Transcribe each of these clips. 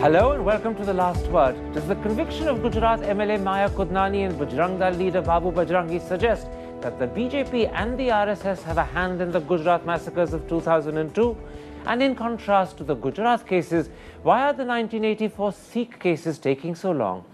Hello and welcome to The Last Word. Does the conviction of Gujarat MLA Maya Kudnani and Bajrang Dal leader Babu Bajrangi suggest that the BJP and the RSS have a hand in the Gujarat massacres of 2002? And in contrast to the Gujarat cases, why are the 1984 Sikh cases taking so long?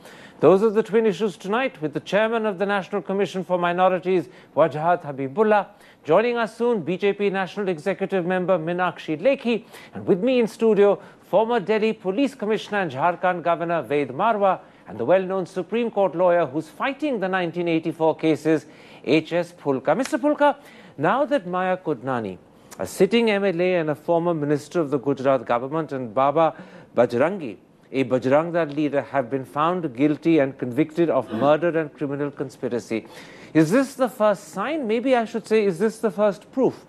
Those are the twin issues tonight with the chairman of the National Commission for Minorities, Wajahat Habibullah. Joining us soon, BJP National Executive Member Meenakshi Lekhi. And with me in studio, former Delhi Police Commissioner and Jharkhand Governor Ved Marwa, and the well-known Supreme Court lawyer who's fighting the 1984 cases, H.S. Phoolka. Mr. Phoolka, now that Maya Kudnani, a sitting MLA and a former minister of the Gujarat government, and Baba Bajrangi, a Bajrang Dal leader, have been found guilty and convicted of murder and criminal conspiracy, is this the first sign? Maybe I should say, is this the first proof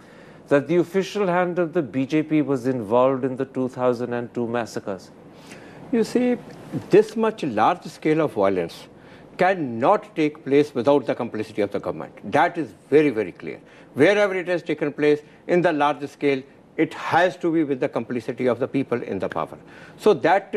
that the official hand of the BJP was involved in the 2002 massacres? You see, this much large scale of violence cannot take place without the complicity of the government. That is very, very clear. Wherever it has taken place in the large scale, it has to be with the complicity of the people in the power. So that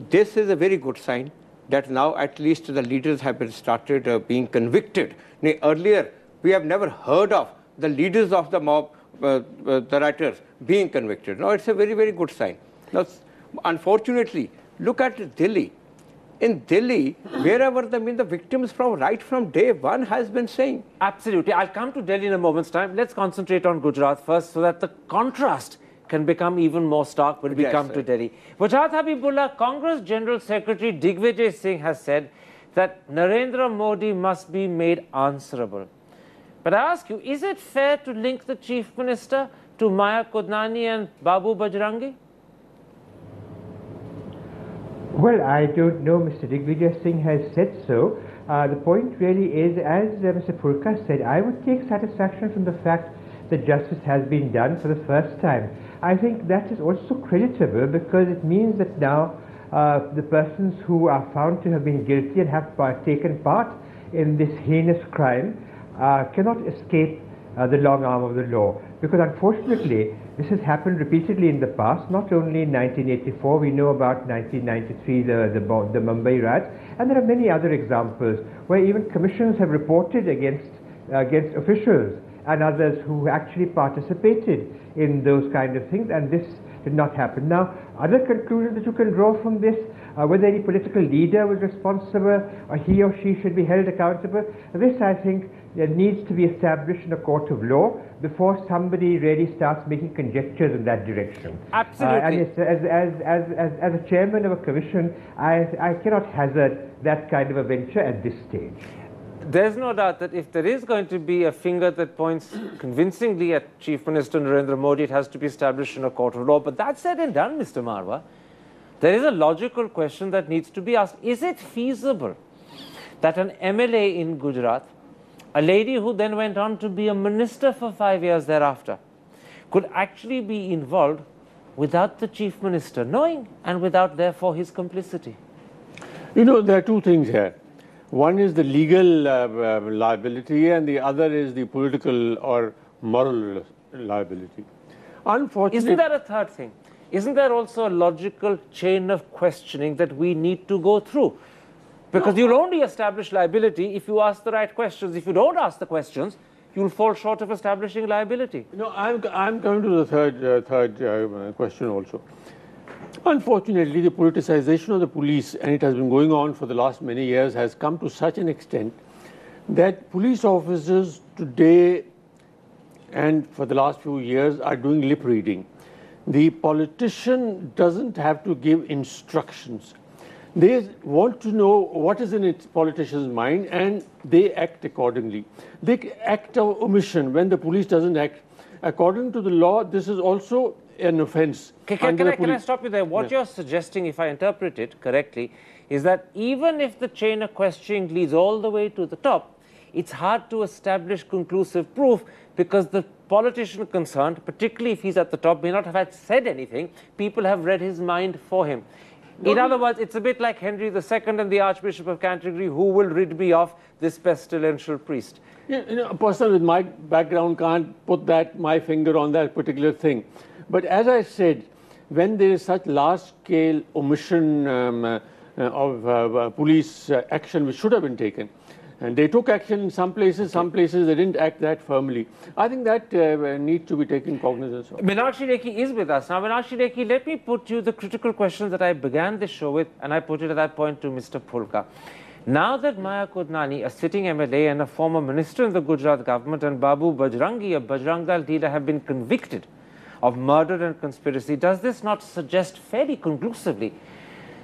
this is a very good sign that now at least the leaders have been started being convicted. Earlier, we have never heard of the leaders of the mob, the rioters, being convicted. Now, it's a very, very good sign. Now, unfortunately, look at Delhi. In Delhi, wherever the victims right from day one has been saying. Absolutely. I'll come to Delhi in a moment's time. Let's concentrate on Gujarat first so that the contrast can become even more stark when we come to Delhi. Wajahat Habibullah, Congress General Secretary Digvijay Singh has said that Narendra Modi must be made answerable. But I ask you, is it fair to link the Chief Minister to Maya Kudnani and Babu Bajrangi? Well, I don't know Mr. Digvijay Singh has said so. The point really is, as Mr. Phoolka said, I would take satisfaction from the fact that justice has been done for the first time. I think that is also creditable because it means that now the persons who are found to have been guilty and have taken part in this heinous crime cannot escape the long arm of the law. Because unfortunately, this has happened repeatedly in the past, not only in 1984, we know about 1993, the Mumbai riots, and there are many other examples where even commissions have reported against officials and others who actually participated in those kind of things, and this did not happen. Now, other conclusions that you can draw from this, whether any political leader was responsible or he or she should be held accountable, this I think needs to be established in a court of law before somebody really starts making conjectures in that direction. Absolutely. And as a chairman of a commission, I cannot hazard that kind of a venture at this stage. There's no doubt that if there is going to be a finger that points convincingly at Chief Minister Narendra Modi, it has to be established in a court of law. But that said and done, Mr. Marwa, there is a logical question that needs to be asked. Is it feasible that an MLA in Gujarat, a lady who then went on to be a minister for 5 years thereafter, could actually be involved without the Chief Minister knowing and without, therefore, his complicity? You know, there are two things here. One is the legal liability and the other is the political or moral liability. Unfortunately, isn't there a third thing? Isn't there also a logical chain of questioning that we need to go through? Because you'll only establish liability if you ask the right questions. If you don't ask the questions, you'll fall short of establishing liability. No, I'm coming to the third question also. Unfortunately, the politicization of the police, and it has been going on for the last many years, has come to such an extent that police officers today and for the last few years are doing lip reading. The politician doesn't have to give instructions. They want to know what is in its politician's mind and they act accordingly. They act of omission when the police doesn't act. According to the law, this is also an offense. Can I stop you there? What you're suggesting, if I interpret it correctly, is that even if the chain of questioning leads all the way to the top, it's hard to establish conclusive proof because the politician concerned, particularly if he's at the top, may not have had said anything. People have read his mind for him. In other words, it's a bit like Henry II and the Archbishop of Canterbury, who will rid me of this pestilential priest. Yeah, you know, a person with my background can't put my finger on that particular thing. But as I said, when there is such large-scale omission of police action which should have been taken. And they took action in some places they didn't act that firmly. I think that needs to be taken cognizance of. Meenakshi Lekhi is with us. Now, Meenakshi Lekhi, let me put you the critical question that I began this show with, and I put it at that point to Mr. Phoolka. Now that Maya Kodnani, a sitting MLA and a former minister in the Gujarat government, and Babu Bajrangi, a Bajrang Dal leader, have been convicted of murder and conspiracy, does this not suggest fairly conclusively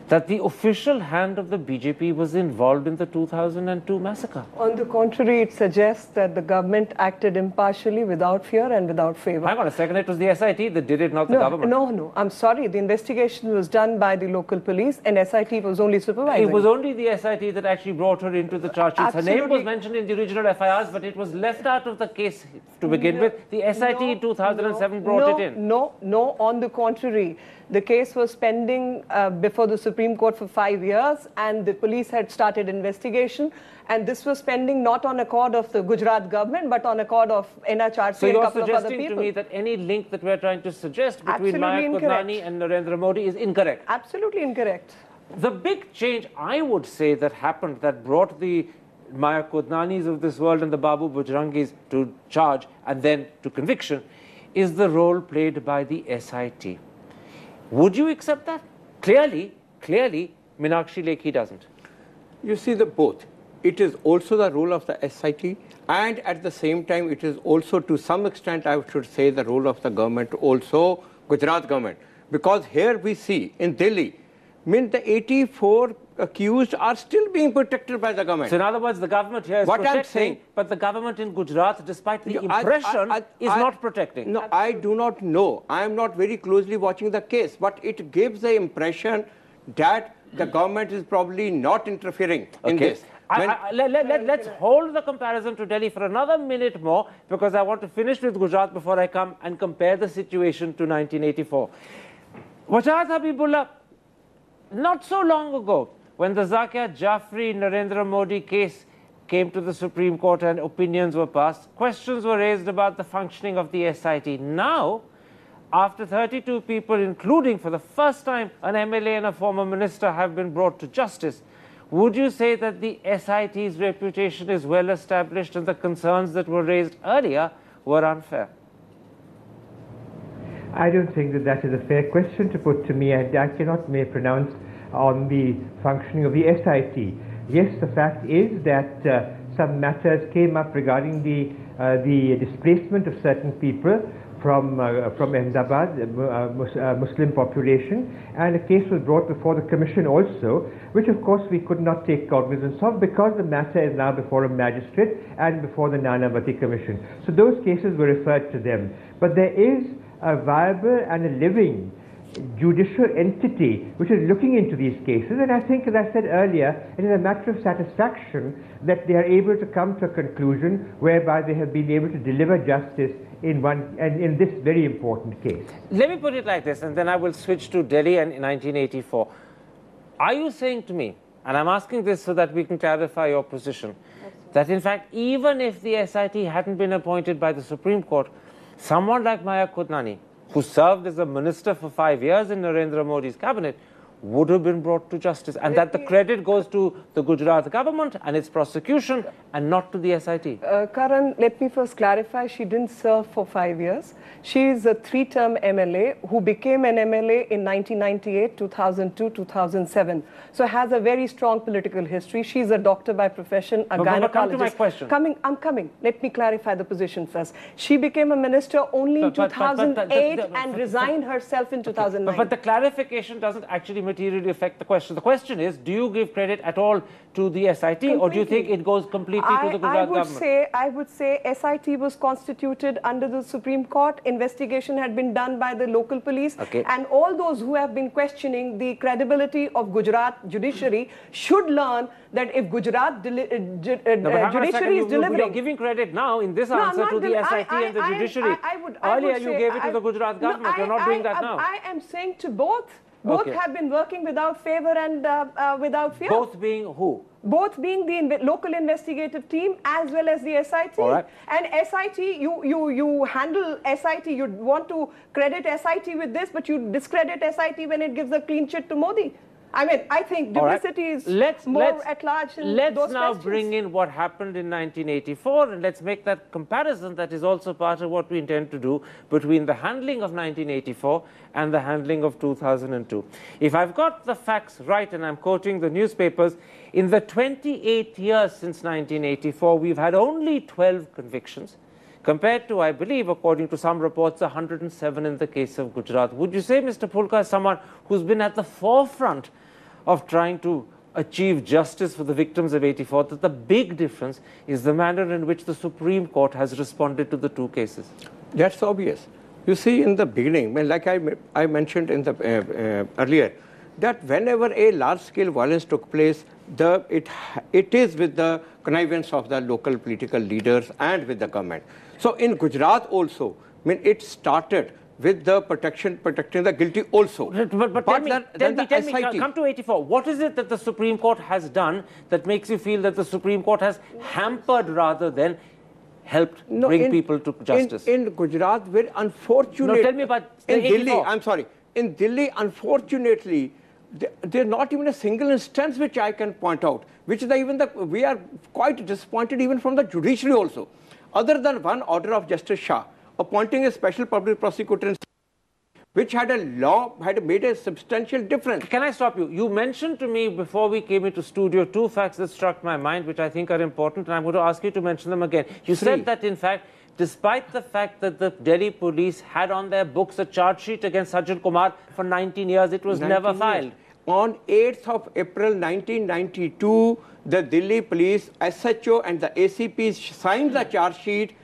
that the official hand of the BJP was involved in the 2002 massacre? On the contrary, it suggests that the government acted impartially, without fear and without favor. Hang on a second, it was the SIT that did it, not the government. No, I'm sorry. The investigation was done by the local police and SIT was only supervising. It was only the SIT that actually brought her into the charge sheets. Her name was mentioned in the original FIRs, but it was left out of the case to begin with. The SIT in 2007 brought it in. No, on the contrary. The case was pending before the Supreme Court for 5 years, and the police had started investigation, and this was pending not on accord of the Gujarat government, but on accord of NHRC and a couple of other people. So you're suggesting to me that any link that we're trying to suggest between Maya Kodnani and Narendra Modi is incorrect? Absolutely incorrect. The big change, I would say, that happened, that brought the Maya Kodnanis of this world and the Babu Bajrangis to charge and then to conviction, is the role played by the SIT. Would you accept that? Clearly, Meenakshi Lekhi doesn't. You see, both. It is also the role of the SIT, and at the same time, it is also, to some extent, I should say, the role of the government, also Gujarat government. Because here we see, in Delhi, the 84 accused are still being protected by the government. So in other words, the government here is protecting, but the government in Gujarat, despite the impression, is not protecting. No, I do not know. I am not very closely watching the case, but it gives the impression that the government is probably not interfering in this. Let's hold the comparison to Delhi for another minute more, because I want to finish with Gujarat before I come and compare the situation to 1984. Wajad Habibullah, not so long ago, when the Zakia Jafri Narendra Modi case came to the Supreme Court and opinions were passed, questions were raised about the functioning of the SIT. Now, after 32 people, including for the first time an MLA and a former minister, have been brought to justice, would you say that the SIT's reputation is well established and the concerns that were raised earlier were unfair? I don't think that that is a fair question to put to me. I cannot pronounce on the functioning of the SIT. Yes, the fact is that some matters came up regarding the displacement of certain people from Ahmedabad, Muslim population, and a case was brought before the Commission also, which of course we could not take cognizance of because the matter is now before a magistrate and before the Nanavati Commission. So those cases were referred to them. But there is a viable and a living judicial entity which is looking into these cases, and I think, as I said earlier, it is a matter of satisfaction that they are able to come to a conclusion whereby they have been able to deliver justice in this very important case. Let me put it like this, and then I will switch to Delhi and 1984. Are you saying to me, and I'm asking this so that we can clarify your position, that in fact, even if the SIT hadn't been appointed by the Supreme Court, someone like Maya Kodnani, who served as a minister for 5 years in Narendra Modi's cabinet, would have been brought to justice, and that the credit goes to the Gujarat government and its prosecution and not to the SIT? Karan, let me first clarify, she didn't serve for 5 years. She is a 3-term MLA who became an MLA in 1998, 2002, 2007. So has a very strong political history. She's a doctor by profession, a gynecologist. Come to my question. I'm coming. Let me clarify the position first. She became a minister only in 2008 and resigned herself in 2009. But the clarification doesn't actually materially affect the question. The question is, do you give credit at all to the SIT, or do you think it goes completely to the Gujarat government? I would say SIT was constituted under the Supreme Court. Investigation had been done by the local police. Okay. And all those who have been questioning the credibility of Gujarat judiciary should learn that if Gujarat judiciary is delivering... You're giving credit now in this answer to the SIT and the judiciary. Earlier you gave it to the Gujarat government. You're not doing that now. I am saying to both. Both have been working without favor and without fear. Both being who? Both being the local investigative team as well as the SIT. All right. And SIT, you handle SIT, you want to credit SIT with this, but you discredit SIT when it gives a clean chit to Modi. I mean, I think duplicity is more at large in let's those now questions. bring in what happened in 1984, and let's make that comparison that is also part of what we intend to do between the handling of 1984 and the handling of 2002. If I've got the facts right, and I'm quoting the newspapers, in the 28 years since 1984, we've had only 12 convictions, compared to, I believe, according to some reports, 107 in the case of Gujarat. Would you say, Mr. Phoolka, as someone who's been at the forefront of trying to achieve justice for the victims of 84, that the big difference is the manner in which the Supreme Court has responded to the two cases? That's obvious. You see, in the beginning, like I mentioned in the earlier, that whenever a large-scale violence took place, it is with the connivance of the local political leaders and with the government. So in Gujarat also, I mean, it started with the protecting the guilty also. But tell me, come to 84. What is it that the Supreme Court has done that makes you feel that the Supreme Court has hampered rather than helped bring people to justice? In Gujarat, very unfortunately... No, tell me about in Delhi, I'm sorry. In Delhi, unfortunately, there's not even a single instance which I can point out, which is we are quite disappointed even from the judiciary also. Other than one order of Justice Shah, appointing a special public prosecutor, which had made a substantial difference. Can I stop you? You mentioned to me before we came into studio two facts that struck my mind, which I think are important, and I'm going to ask you to mention them again. You said that, in fact, despite the fact that the Delhi police had on their books a charge sheet against Sajjan Kumar for 19 years, it was never filed. On 8th of April 1992, the Delhi police, SHO and the ACP signed the charge sheet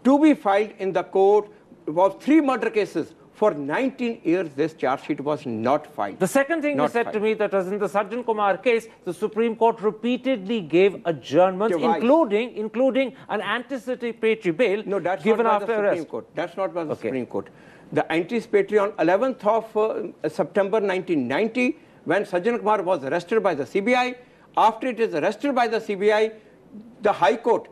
to be filed in the court of 3 murder cases. For 19 years, this charge sheet was not filed. The second thing you said to me, that was in the Sajjan Kumar case, the Supreme Court repeatedly gave adjournments, including an anticipatory bail given after arrest. That's not by the Supreme Court. The anticipatory on 11th of September 1990, when Sajjan Kumar was arrested by the CBI. After it is arrested by the CBI, the High Court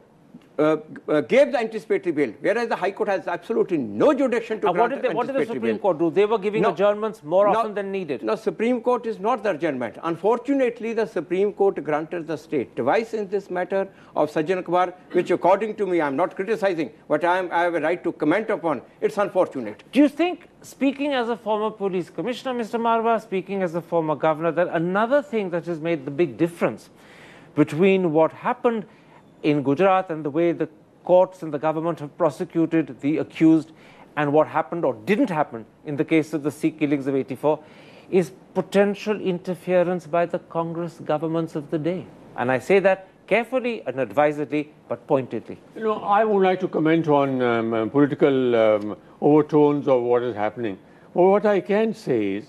gave the anticipatory bail, whereas the High Court has absolutely no jurisdiction to grant anticipatory bail. What did the Supreme Court do? They were giving adjournments more often than needed. No, Supreme Court is not the adjournment. Unfortunately, the Supreme Court granted the state twice in this matter of Sajjan Kumar, which according to me, I'm not criticizing, but I have a right to comment upon. It's unfortunate. Do you think, speaking as a former police commissioner, Mr. Marwa, speaking as a former governor, that another thing that has made the big difference between what happened in Gujarat and the way the courts and the government have prosecuted the accused and what happened or didn't happen in the case of the Sikh killings of 84 is potential interference by the Congress governments of the day? And I say that carefully and advisedly, but pointedly. You know, I would like to comment on political overtones of what is happening. Well, what I can say is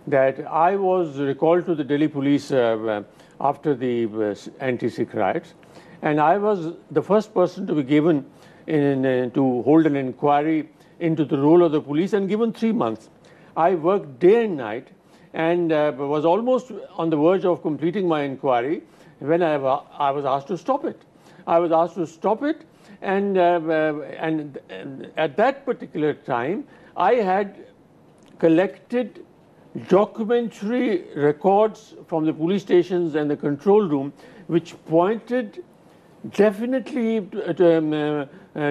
that I was recalled to the Delhi police after the anti-Sikh riots, and I was the first person to be given to hold an inquiry into the role of the police and given 3 months. I worked day and night and was almost on the verge of completing my inquiry when I was asked to stop it. I was asked to stop it, and at that particular time, I had collected documentary records from the police stations and the control room, which pointed definitely to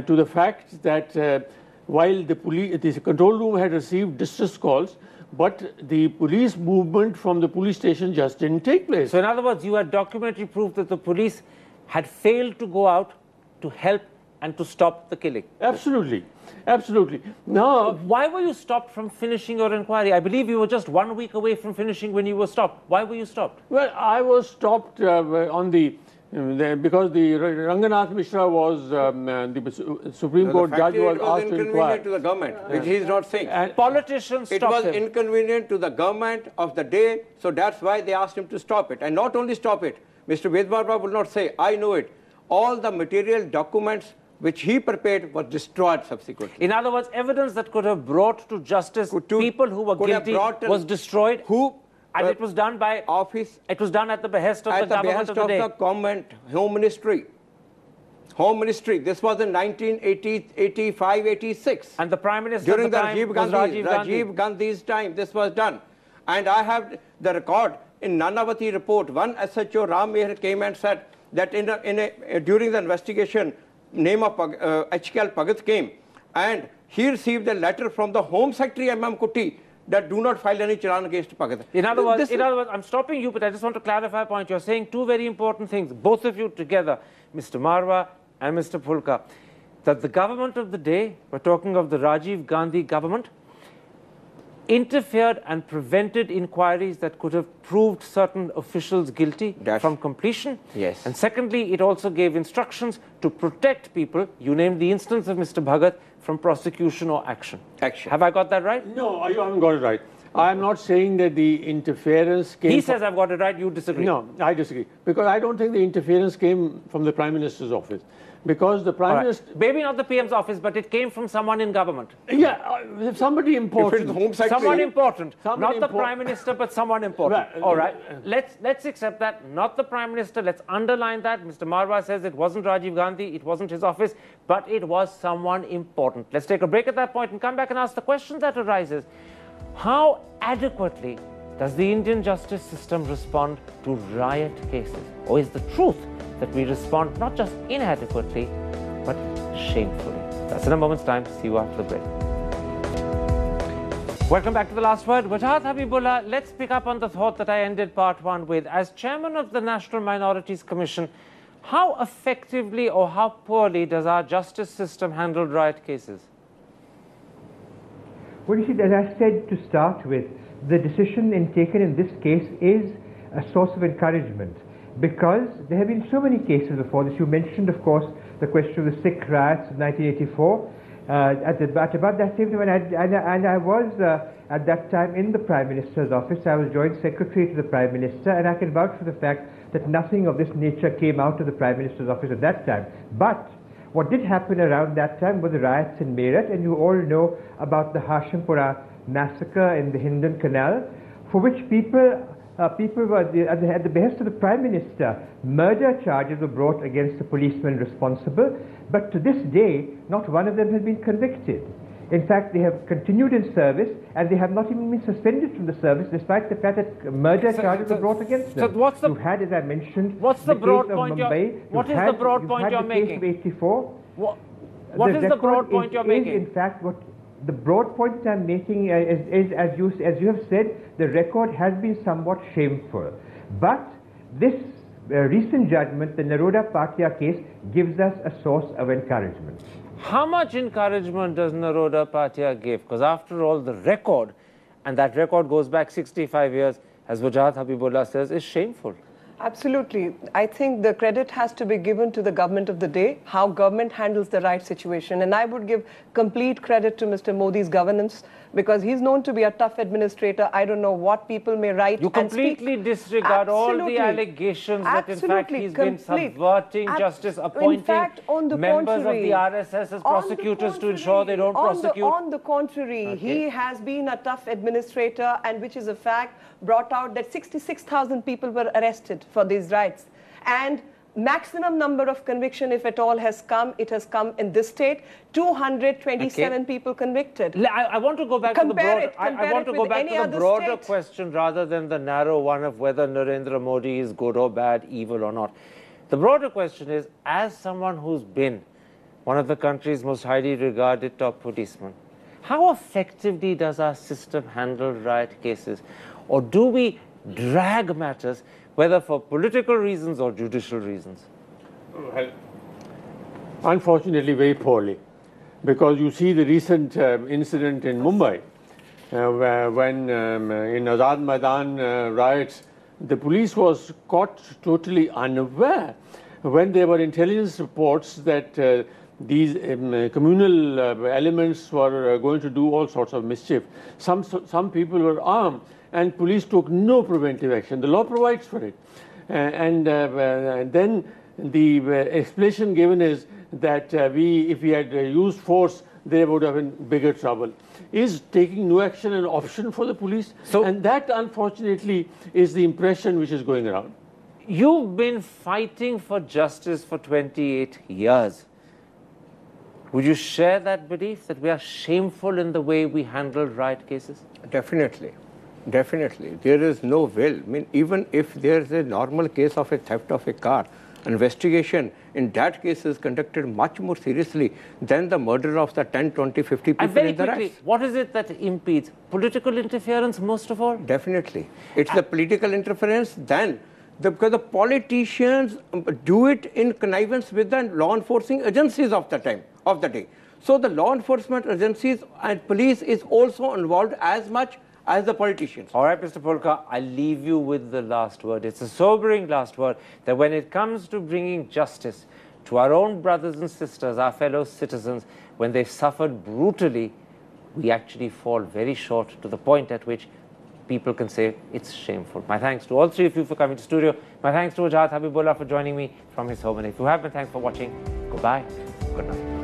the fact that while the control room had received distress calls, but the police movement from the police station just didn't take place. So in other words, you had documentary proof that the police had failed to go out to help and to stop the killing. Absolutely. Absolutely. Now, why were you stopped from finishing your inquiry? I believe you were just 1 week away from finishing when you were stopped. Why were you stopped? Well, I was stopped because the Ranganath Mishra was the Supreme Court judge was asked to inquire. It was inconvenient to the government, which he is not saying. And politicians stopped him. It was inconvenient to the government of the day, so that's why they asked him to stop it. And not only stop it, Mr. Vedbharma will not say, I know it. All the material documents which he prepared was destroyed subsequently. In other words, evidence that could have brought to justice people who were guilty was destroyed. And it was done by office. It was done at the behest of the government of the day. At the behest of the government, Home Ministry. Home Ministry. This was in 1985-86. And the Prime Minister during at the time was Rajiv Gandhi's time, this was done. And I have the record in Nanavati report. One SHO Ram Meher came and said that during the investigation, name of HKL Bhagat came, and he received a letter from the Home Secretary M.M. Kutty that do not file any challan against Bhagat. In other words, I'm stopping you, but I just want to clarify a point. You're saying two very important things, both of you together, Mr. Marwa and Mr. Phoolka, that the government of the day, we're talking of the Rajiv Gandhi government, interfered and prevented inquiries that could have proved certain officials guilty from completion. Yes. And secondly, it also gave instructions to protect people, you named the instance of Mr. Bhagat, from prosecution or action. Have I got that right? No, you haven't got it right. I'm not saying that the interference came... He says I've got it right, you disagree. No, I disagree. Because I don't think the interference came from the Prime Minister's office. Because the Prime Minister... Maybe not the PM's office, but it came from someone in government. Yeah, somebody important. Someone important. Not the Prime Minister, but someone important. Right. All right. Let's accept that. Not the Prime Minister. Let's underline that. Mr. Marwa says it wasn't Rajiv Gandhi, it wasn't his office, but it was someone important. Let's take a break at that point and come back and ask the question that arises. How adequately does the Indian justice system respond to riot cases? Or is the truth that we respond not just inadequately, but shamefully? That's in a moment's time. See you after the break. Welcome back to The Last Word. Wajahat Habibullah, let's pick up on the thought that I ended part one with. As chairman of the National Minorities Commission, how effectively or how poorly does our justice system handle riot cases? Well, you see, as I said to start with, the decision taken in this case is a source of encouragement, because there have been so many cases before this. You mentioned, of course, the question of the Sikh riots of 1984. At about that same time, and I was at that time in the Prime Minister's office. I was Joint Secretary to the Prime Minister, and I can vouch for the fact that nothing of this nature came out of the Prime Minister's office at that time. But what did happen around that time were the riots in Meerut, and you all know about the Hashimpura massacre in the Hindon Canal, for which people were at the behest of the Prime Minister. Murder charges were brought against the policemen responsible, but to this day, not one of them has been convicted. In fact, they have continued in service, and they have not even been suspended from the service, despite the fact that murder charges were brought against them. So what's the... You had, as I mentioned, what's the broad case point of Mumbai. What is the broad point you're making? The case of 84. What is the broad point you're making? In fact, what the broad point I'm making is as you have said, the record has been somewhat shameful. But this recent judgment, the Naroda Patia case, gives us a source of encouragement. How much encouragement does Naroda Patia give? Because after all, the record, and that record goes back 65 years, as Wajahat Habibullah says, is shameful. Absolutely. I think the credit has to be given to the government of the day, how government handles the right situation. And I would give complete credit to Mr. Modi's governance, because he's known to be a tough administrator. I don't know what people may write. You completely disregard all the allegations that in fact he's been subverting justice, appointing members of the RSS as prosecutors to ensure they don't prosecute. On the contrary, he has been a tough administrator, and which is a fact, brought out that 66,000 people were arrested for these riots. And maximum number of conviction, if at all, has come. It has come in this state. 227 people convicted. I want to go back to the broader. I want to go back to the broader question rather than the narrow one of whether Narendra Modi is good or bad, evil or not. The broader question is, as someone who's been one of the country's most highly regarded top policemen, how effectively does our system handle riot cases? Or do we drag matters, whether for political reasons or judicial reasons? Well, unfortunately, very poorly. Because you see the recent incident in Mumbai, when in Azad Maidan riots, the police was caught totally unaware when there were intelligence reports that these communal elements were going to do all sorts of mischief. Some people were armed, and police took no preventive action. The law provides for it. And then the explanation given is that if we had used force, there would have been bigger trouble. Is taking no action an option for the police? And that, unfortunately, is the impression which is going around. You've been fighting for justice for 28 years. Would you share that belief that we are shameful in the way we handle riot cases? Definitely. Definitely. There is no will. I mean, even if there is a normal case of a theft of a car, investigation in that case is conducted much more seriously than the murder of the 10, 20, 50 people and very in the quickly, riots. what is it that impedes? Political interference most of all? Definitely. It's the political interference then. Because the politicians do it in connivance with the law enforcing agencies of the day. So the law enforcement agencies and police is also involved as much as the politicians. All right, Mr. Phoolka, I'll leave you with the last word. It's a sobering last word that when it comes to bringing justice to our own brothers and sisters, our fellow citizens, when they've suffered brutally, we actually fall very short to the point at which people can say it's shameful. My thanks to all three of you for coming to studio. My thanks to Wajahat Habibullah for joining me from his home. And if you have been, thanks for watching. Goodbye. Good night.